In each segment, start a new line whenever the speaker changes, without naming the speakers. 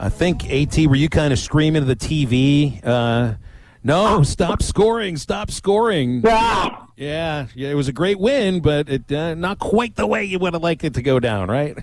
I think, AT, were you kind of screaming at the TV? No, stop scoring, stop scoring. Yeah, it was a great win, but it not quite the way you would have liked it to go down, right?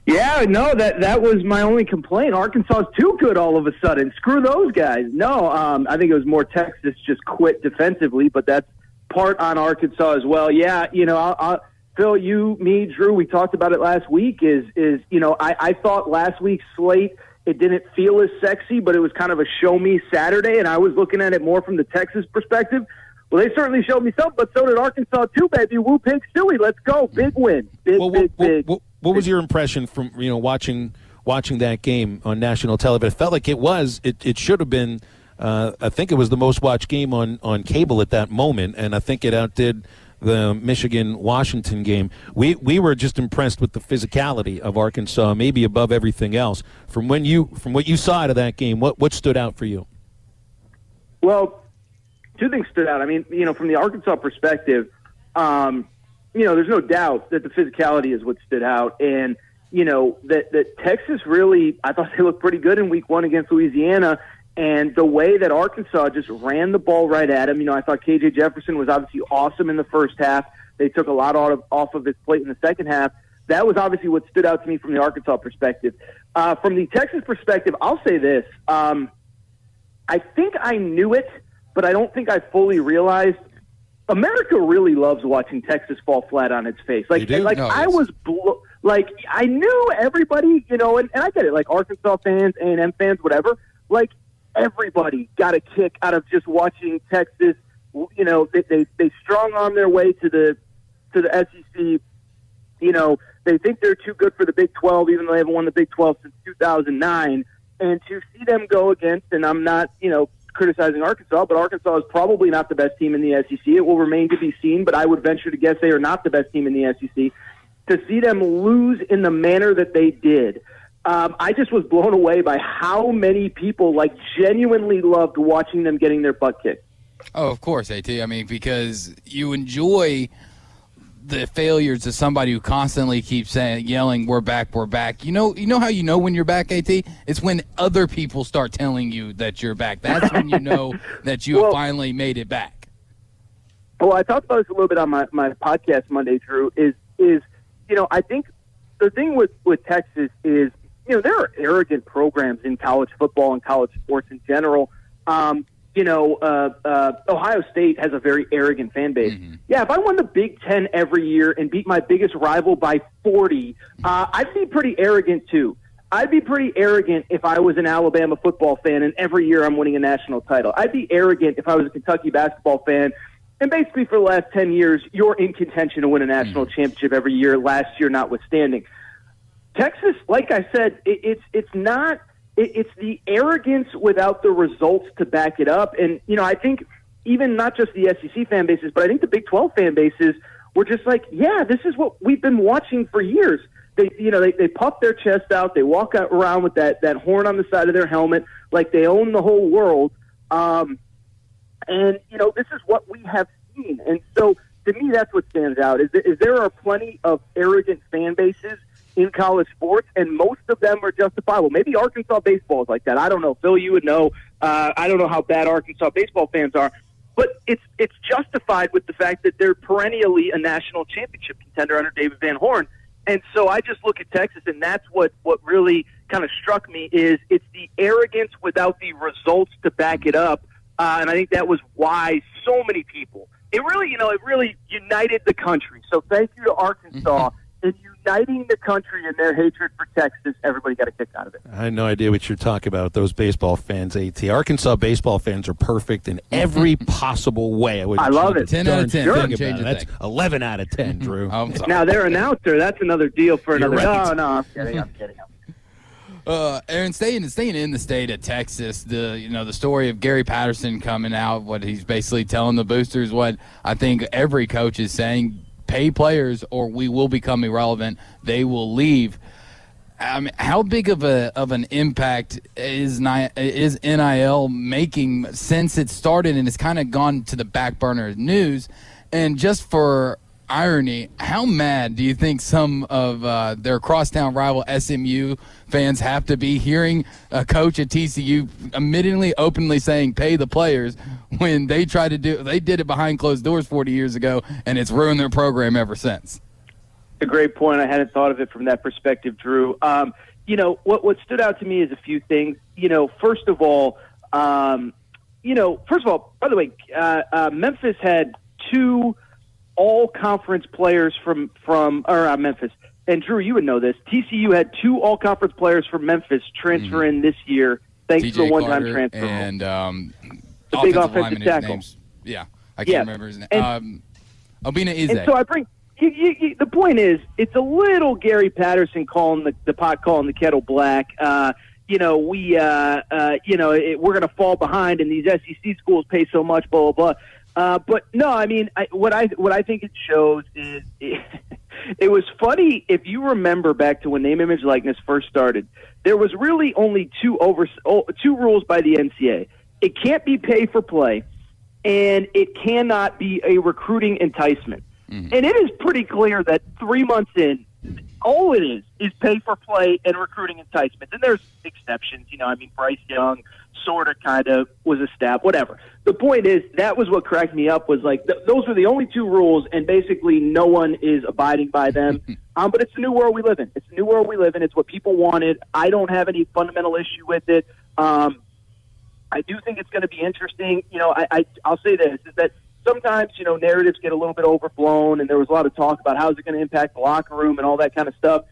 Yeah, no, that was my only complaint. Arkansas is too good all of a sudden. Screw those guys. No, I think it was more Texas just quit defensively, but that's part on Arkansas as well. Yeah, Phil, you, me, Drew, we talked about it last week. I thought last week's slate, it didn't feel as sexy, but it was kind of a show me Saturday, and I was looking at it more from the Texas perspective. Well, they certainly showed me something, but so did Arkansas too, baby. Woo pig silly, let's go, big win, big.
What was your impression from watching that game on national television? It felt like it should have been. I think it was the most watched game on cable at that moment, and I think it outdid the Michigan-Washington game. We were just impressed with the physicality of Arkansas, maybe above everything else. From what you saw out of that game, what stood out for you?
Well, two things stood out. I mean, from the Arkansas perspective, there's no doubt that the physicality is what stood out, and that Texas really, I thought they looked pretty good in Week 1 against Louisiana. And the way that Arkansas just ran the ball right at him, I thought K.J. Jefferson was obviously awesome in the first half. They took a lot off of his plate in the second half. That was obviously what stood out to me from the Arkansas perspective. From the Texas perspective, I'll say this. I think I knew it, but I don't think I fully realized America really loves watching Texas fall flat on its face. I knew everybody, and I get it, like Arkansas fans, A&M fans, whatever, everybody got a kick out of just watching Texas. They strong arm their way to the SEC. They think they're too good for the Big 12, even though they haven't won the Big 12 since 2009. And to see them go against, and I'm not, criticizing Arkansas, but Arkansas is probably not the best team in the SEC. It will remain to be seen, but I would venture to guess they are not the best team in the SEC. To see them lose in the manner that they did, I just was blown away by how many people genuinely loved watching them getting their butt kicked.
Oh, of course, AT. I mean, because you enjoy the failures of somebody who constantly keeps yelling, "We're back, we're back." You know how you know when you're back, AT? It's when other people start telling you that you're back. That's when you know that you have finally made it back.
Well, I talked about this a little bit on my podcast Monday, Drew. Is I think the thing with Texas is, there are arrogant programs in college football and college sports in general. Ohio State has a very arrogant fan base. Mm-hmm. Yeah, if I won the Big Ten every year and beat my biggest rival by 40, I'd be pretty arrogant too. I'd be pretty arrogant if I was an Alabama football fan and every year I'm winning a national title. I'd be arrogant if I was a Kentucky basketball fan and basically for the last 10 years, you're in contention to win a national championship every year, last year notwithstanding. Texas, like I said, it's the arrogance without the results to back it up. And, I think even not just the SEC fan bases, but I think the Big 12 fan bases were just yeah, this is what we've been watching for years. They puff their chest out. They walk around with that horn on the side of their helmet like they own the whole world. This is what we have seen. And so to me, that's what stands out is there are plenty of arrogant fan bases in college sports, and most of them are justifiable. Maybe Arkansas baseball is like that. I don't know. Phil, you would know. I don't know how bad Arkansas baseball fans are, but it's justified with the fact that they're perennially a national championship contender under David Van Horn. And so I just look at Texas, and that's what really kind of struck me is it's the arrogance without the results to back it up. And I think that was why so many people, it really united the country. So thank you to Arkansas in uniting the country in their hatred for Texas. Everybody got a kick out of it.
I had no idea what you're talking about, those baseball fans, AT. Arkansas baseball fans are perfect in every possible way.
I love it.
10 out of 10.
Sure.
That's 11 out of 10, Drew.
Now, their announcer, that's another deal for another.
Right.
No, I'm kidding.
Aaron, staying in the state of Texas, the story of Gary Patterson coming out, what he's basically telling the boosters, what I think every coach is saying, pay players or we will become irrelevant. They will leave. I mean, how big of an impact is NIL making since it started and it's kind of gone to the back burner of news? And just for irony, how mad do you think some of their crosstown rival SMU fans have to be hearing a coach at TCU admittedly, openly saying pay the players when they did it behind closed doors 40 years ago, and it's ruined their program ever since?
A great point. I hadn't thought of it from that perspective, Drew. What stood out to me is a few things. First of all, by the way, Memphis had two all-conference players from Memphis. And, Drew, you would know this. TCU had two all-conference players from Memphis transfer in this year thanks to the one-time transfer.
And
the big offensive tackle.
I can't remember his name. Obina Ize.
And so I bring the point is, it's a little Gary Patterson calling the pot calling the kettle black. We're going to fall behind, and these SEC schools pay so much, blah, blah, blah. But no, I mean, what I think it shows is it was funny. If you remember back to when name, image, likeness first started, there was really only two rules by the NCAA. It can't be pay for play, and it cannot be a recruiting enticement. Mm-hmm. And it is pretty clear that 3 months in, all it is pay for play and recruiting enticement. And there's exceptions. Bryce Young sort of kind of was a stab, whatever. The point is, that was what cracked me up, was like those were the only two rules, and basically no one is abiding by them. But it's the new world we live in. It's the new world we live in. It's what people wanted. I don't have any fundamental issue with it. I do think it's going to be interesting. I'll say this, is that sometimes, narratives get a little bit overblown, and there was a lot of talk about how is it going to impact the locker room and all that kind of stuff.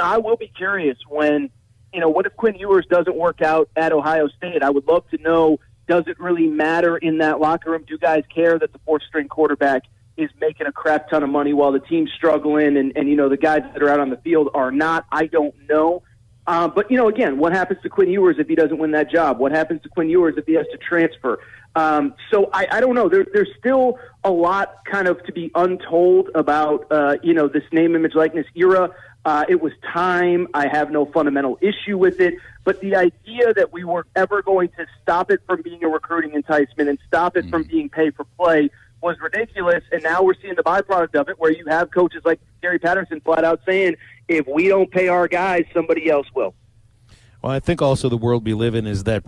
I will be curious when, what if Quinn Ewers doesn't work out at Ohio State? I would love to know, does it really matter in that locker room? Do guys care that the fourth-string quarterback is making a crap ton of money while the team's struggling and the guys that are out on the field are not? I don't know. But, again, what happens to Quinn Ewers if he doesn't win that job? What happens to Quinn Ewers if he has to transfer? So I don't know. There's still a lot kind of to be untold about, this name, image, likeness era. It was time. I have no fundamental issue with it. But the idea that we were ever going to stop it from being a recruiting enticement and stop it from being pay for play was ridiculous. And now we're seeing the byproduct of it, where you have coaches like Gary Patterson flat out saying, if we don't pay our guys, somebody else will.
Well, I think also the world we live in is that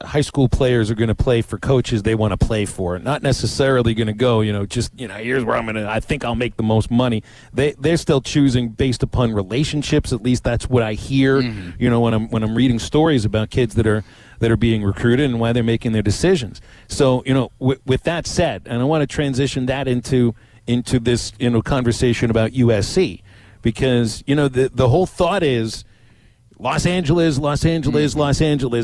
high school players are going to play for coaches they want to play for, not necessarily going to go, here's where I think I'll make the most money. They're still choosing based upon relationships. At least that's what I hear, when I'm reading stories about kids that are being recruited and why they're making their decisions. So, with that said, and I want to transition that into this, conversation about USC, because, the whole thought is, Los Angeles,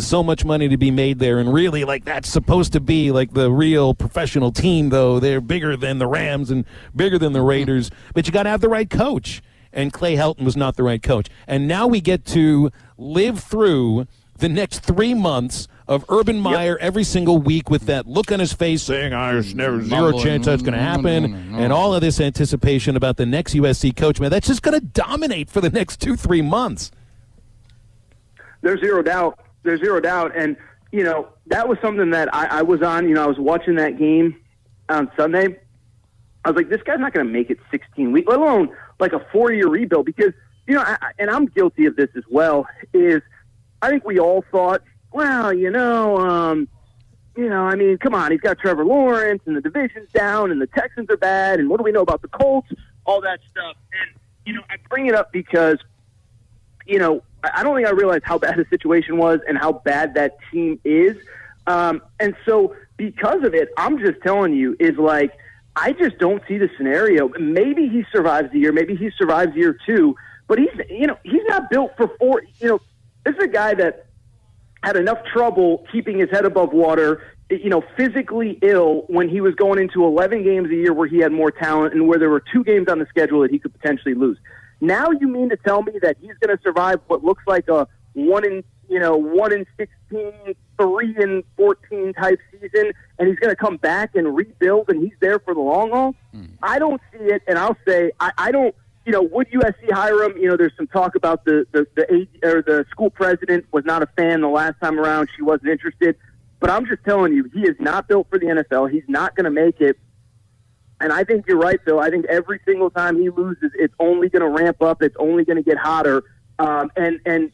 so much money to be made there. And really, that's supposed to be the real professional team, though. They're bigger than the Rams and bigger than the Raiders. But you got to have the right coach. And Clay Helton was not the right coach. And now we get to live through the next 3 months of Urban Meyer every single week with that look on his face saying, there's zero chance that's going to happen, and all of this anticipation about the next USC coach. Man, that's just going to dominate for the next 2-3 months.
There's zero doubt. And, that was something that I was on. I was watching that game on Sunday. I was like, this guy's not going to make it 16 weeks, let alone a 4-year rebuild. Because, and I'm guilty of this as well, is I think we all thought, well, come on, he's got Trevor Lawrence and the division's down and the Texans are bad. And what do we know about the Colts? All that stuff. And, I bring it up because, I don't think I realized how bad the situation was and how bad that team is. And so because of it, I'm just telling you, I just don't see the scenario. Maybe he survives the year. Maybe he survives year 2. But he's not built for 4. This is a guy that had enough trouble keeping his head above water, physically ill when he was going into 11 games a year where he had more talent and where there were 2 games on the schedule that he could potentially lose. Now you mean to tell me that he's going to survive what looks like a 1 in 16, 3 in 14 type season, and he's going to come back and rebuild, and he's there for the long haul? I don't see it, and I'll say I don't. Would USC hire him? There's some talk about the school president was not a fan the last time around. She wasn't interested, but I'm just telling you, he is not built for the NFL. He's not going to make it. And I think you're right, Phil. I think every single time he loses, it's only going to ramp up. It's only going to get hotter. Let me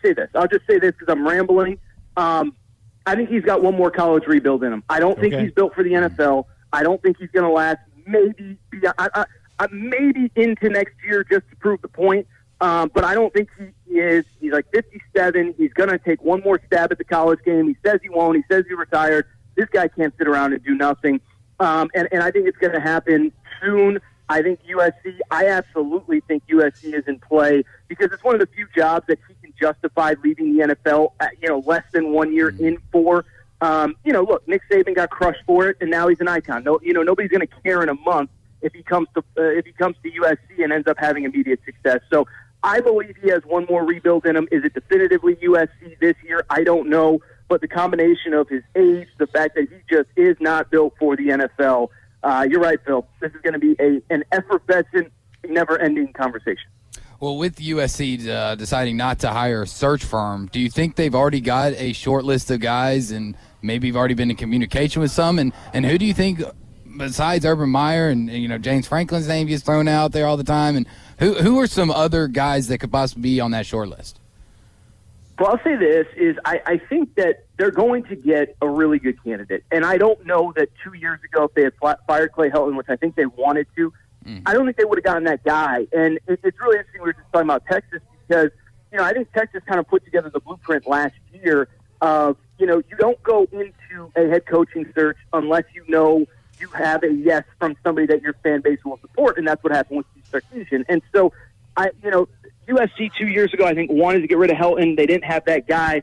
say this. I'll just say this because I'm rambling. I think he's got one more college rebuild in him. I don't think he's built for the NFL. I don't think he's going to last maybe into next year just to prove the point. But I don't think he is. He's like 57. He's going to take one more stab at the college game. He says he won't. He says he's retired. This guy can't sit around and do nothing. And I think it's going to happen soon. I think I absolutely think USC is in play because it's one of the few jobs that he can justify leaving the NFL at, less than 1 year in for. Look, Nick Saban got crushed for it, and now he's an icon. Nobody's going to care in a month if he comes to USC and ends up having immediate success. So I believe he has one more rebuild in him. Is it definitively USC this year? I don't know. But the combination of his age, the fact that he just is not built for the NFL, you're right, Phil. This is going to be an effervescent, never-ending conversation.
Well, with USC deciding not to hire a search firm, do you think they've already got a short list of guys and maybe you've already been in communication with some? And who do you think, besides Urban Meyer and James Franklin's name gets thrown out there all the time, and who are some other guys that could possibly be on that short list?
Well, I'll say this, I think that they're going to get a really good candidate. And I don't know that 2 years ago, if they had fired Clay Helton, which I think they wanted to, I don't think they would have gotten that guy. And it's really interesting we were just talking about Texas because, I think Texas kind of put together the blueprint last year of, you don't go into a head coaching search unless you know you have a yes from somebody that your fan base will support. And that's what happened with Steve Sarkisian. And so, USC 2 years ago, I think, wanted to get rid of Helton. They didn't have that guy.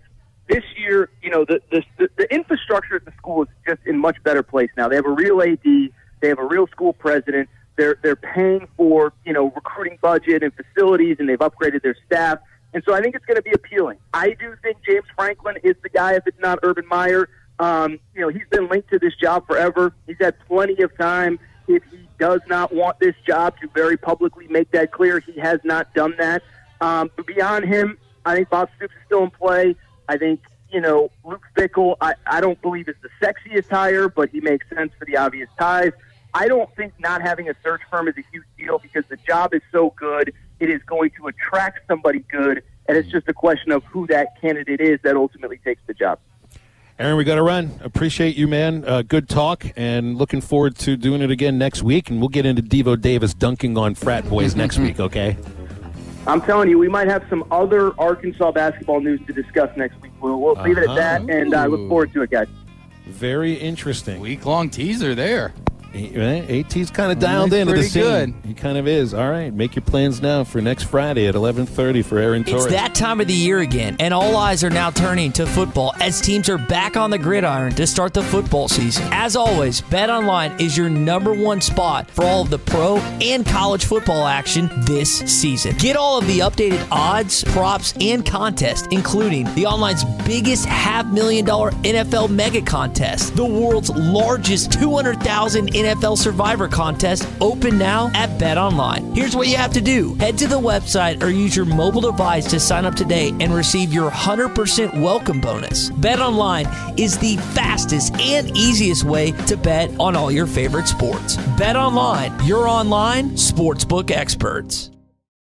This year, the infrastructure at the school is just in much better place now. They have a real AD. They have a real school president. They're paying for, recruiting budget and facilities, and they've upgraded their staff. And so I think it's going to be appealing. I do think James Franklin is the guy if it's not Urban Meyer. He's been linked to this job forever. He's had plenty of time. If he does not want this job, to very publicly make that clear. He has not done that. But beyond him, I think Bob Stoops is still in play. I think, Luke Fickell, I don't believe is the sexiest hire, but he makes sense for the obvious ties. I don't think not having a search firm is a huge deal because the job is so good. It is going to attract somebody good, and it's just a question of who that candidate is that ultimately takes the job.
Aaron, we got to run. Appreciate you, man. Good talk, and looking forward to doing it again next week. And we'll get into Devo Davis dunking on frat boys next week, okay?
I'm telling you, we might have some other Arkansas basketball news to discuss next week. We'll leave it at that, and I look forward to it, guys.
Very interesting.
Week-long teaser there.
AT's kind of dialed into the scene. Good. He kind of is. All right, make your plans now for next Friday at 11:30 for Aaron Torres.
It's that time of the year again, and all eyes are now turning to football as teams are back on the gridiron to start the football season. As always, BetOnline is your #1 spot for all of the pro and college football action this season. Get all of the updated odds, props, and contests, including the online's biggest $500,000 NFL mega contest, the world's largest 200,000 NFL Survivor contest, open now at BetOnline. Here's what you have to do. Head to the website or use your mobile device to sign up today and receive your 100% welcome bonus. BetOnline is the fastest and easiest way to bet on all your favorite sports. BetOnline, your online sportsbook experts.